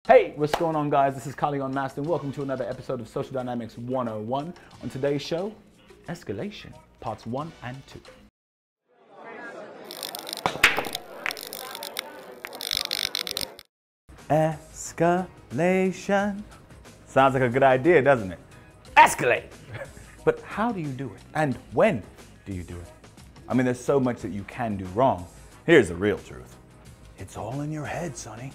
Hey, what's going on, guys? This is Calion Master, and welcome to another episode of Social Dynamics 101. On today's show, escalation, parts 1 and 2. Escalation. Sounds like a good idea, doesn't it? Escalate! But how do you do it? And when do you do it? I mean, there's so much that you can do wrong. Here's the real truth. It's all in your head, sonny.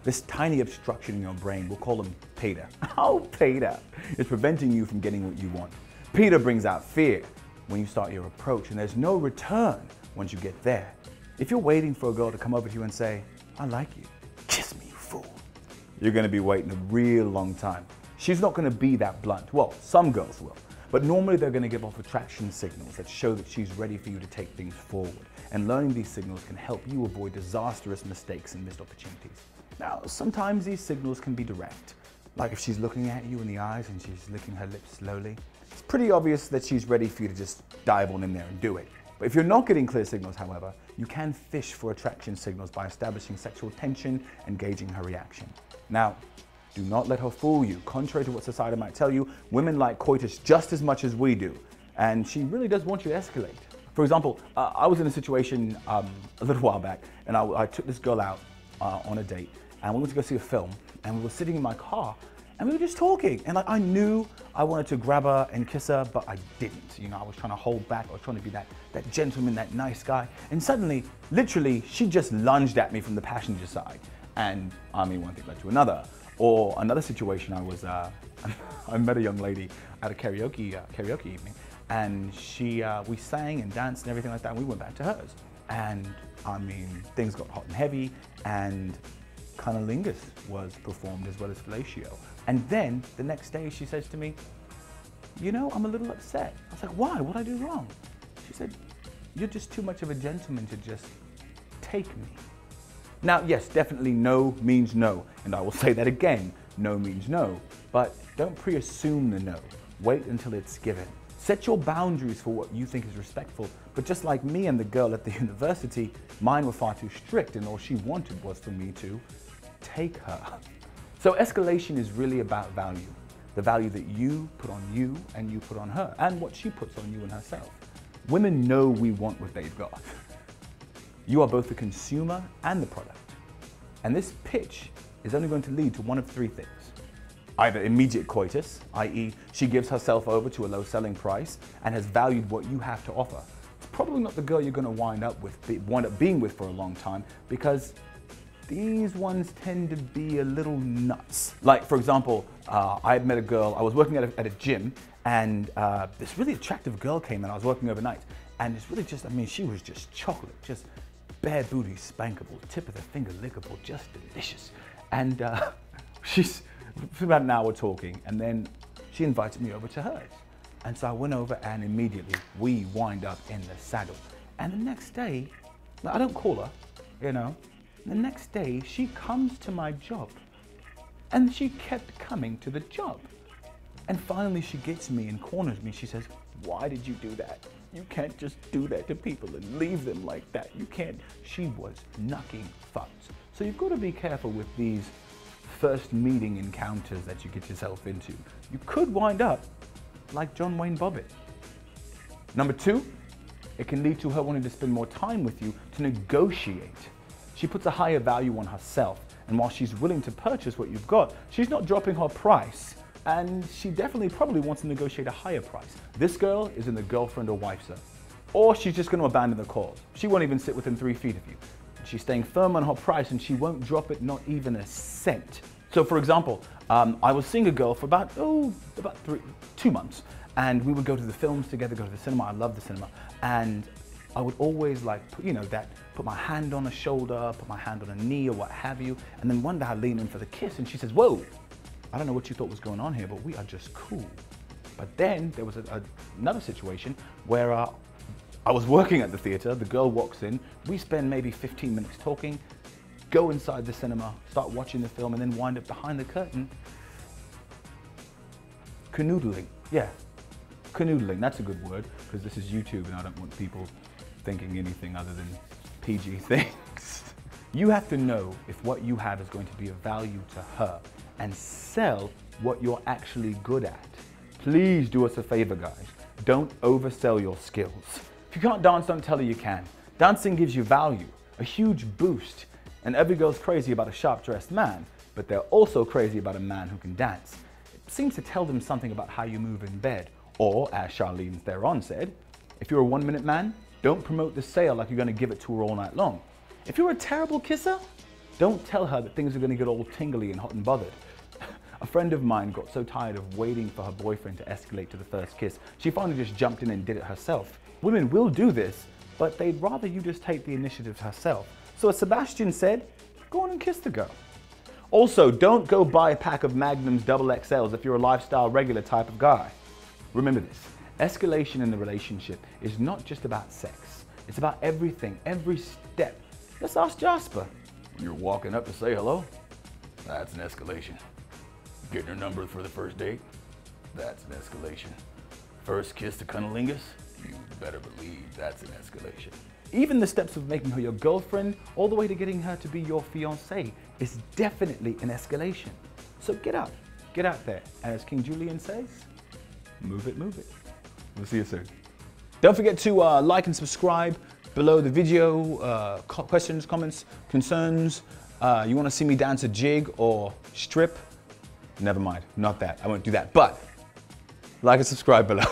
This tiny obstruction in your brain, we'll call him Peter. Oh, Peter is preventing you from getting what you want. Peter brings out fear when you start your approach, and there's no return once you get there. If you're waiting for a girl to come over to you and say, I like you, kiss me, you fool, you're gonna be waiting a real long time. She's not gonna be that blunt. Well, some girls will, but normally they're gonna give off attraction signals that show that she's ready for you to take things forward. And learning these signals can help you avoid disastrous mistakes and missed opportunities. Now, sometimes these signals can be direct. Like if she's looking at you in the eyes and she's licking her lips slowly, it's pretty obvious that she's ready for you to just dive on in there and do it. But if you're not getting clear signals, however, you can fish for attraction signals by establishing sexual tension and gauging her reaction. Now, do not let her fool you. Contrary to what society might tell you, women like coitus just as much as we do. And she really does want you to escalate. For example, I was in a situation a little while back, and I took this girl out on a date. And we went to go see a film, and we were sitting in my car, and we were just talking. And I knew I wanted to grab her and kiss her, but I didn't. You know, I was trying to hold back. I was trying to be that gentleman, that nice guy. And suddenly, literally, she just lunged at me from the passenger side. And I mean, one thing led to another. Or another situation, I met a young lady at a karaoke evening, and we sang and danced and everything like that. And we went back to hers. And I mean, things got hot and heavy, and cunnilingus was performed as well as fellatio. And then the next day she says to me, you know, I'm a little upset. I was like, why? What'd I do wrong? She said, you're just too much of a gentleman to just take me. Now, yes, definitely no means no. And I will say that again, no means no. But don't pre-assume the no. Wait until it's given. Set your boundaries for what you think is respectful. But just like me and the girl at the university, mine were far too strict, and all she wanted was for me to take her. So escalation is really about value. The value that you put on you and you put on her, and what she puts on you and herself. Women know we want what they've got. You are both the consumer and the product. And this pitch is only going to lead to one of three things. Either immediate coitus, i.e. she gives herself over to a low selling price and has valued what you have to offer. It's probably not the girl you're going to wind up being with for a long time, because these ones tend to be a little nuts. Like, for example, I had met a girl, I was working at a gym, and this really attractive girl came in. I was working overnight, and it's really just, I mean, she was just chocolate, just bare booty spankable, tip of the finger lickable, just delicious. And she's for about an hour talking, and then she invited me over to hers. And so I went over, and immediately we wind up in the saddle. And the next day, I don't call her, you know, the next day she comes to my job, and she kept coming to the job. And finally she gets me and corners me. She says, why did you do that? You can't just do that to people and leave them like that. You can't. She was knocking fucks. So you've got to be careful with these first meeting encounters that you get yourself into. You could wind up like John Wayne Bobbitt. Number two, it can lead to her wanting to spend more time with you to negotiate. She puts a higher value on herself, and while she's willing to purchase what you've got, she's not dropping her price, and she definitely probably wants to negotiate a higher price. This girl is in the girlfriend or wife zone, or she's just going to abandon the cause. She won't even sit within 3 feet of you. She's staying firm on her price, and she won't drop it, not even a cent. So for example, I was seeing a girl for about 2 months, and we would go to the films together, go to the cinema. I love the cinema, and I would always put my hand on her shoulder, put my hand on her knee or what have you, and then one day I lean in for the kiss, and she says, whoa, I don't know what you thought was going on here, but we are just cool. But then there was another situation where I was working at the theater, the girl walks in, we spend maybe 15 minutes talking, go inside the cinema, start watching the film, and then wind up behind the curtain, canoodling. Yeah, canoodling, that's a good word, because this is YouTube and I don't want people thinking anything other than PG things. You have to know if what you have is going to be of value to her and sell what you're actually good at. Please do us a favor, guys. Don't oversell your skills. If you can't dance, don't tell her you can. Dancing gives you value, a huge boost. And every girl's crazy about a sharp-dressed man, but they're also crazy about a man who can dance. It seems to tell them something about how you move in bed. Or, as Charlene Theron said, if you're a one-minute man, don't promote the sale like you're going to give it to her all night long. If you're a terrible kisser, don't tell her that things are going to get all tingly and hot and bothered. A friend of mine got so tired of waiting for her boyfriend to escalate to the first kiss, she finally just jumped in and did it herself. Women will do this, but they'd rather you just take the initiative herself. So as Sebastian said, go on and kiss the girl. Also, don't go buy a pack of Magnums XXLs if you're a lifestyle regular type of guy. Remember this, escalation in the relationship is not just about sex. It's about everything, every step. Let's ask Jasper. When you're walking up to say hello, that's an escalation. Getting her number for the first date, that's an escalation. First kiss to cunnilingus, you better believe that's an escalation. Even the steps of making her your girlfriend, all the way to getting her to be your fiancée, is definitely an escalation. So get out there, and as King Julian says, move it, move it. We'll see you soon. Don't forget to like and subscribe below the video. Questions, comments, concerns. You want to see me dance a jig or strip? Never mind, not that. I won't do that. But like and subscribe below.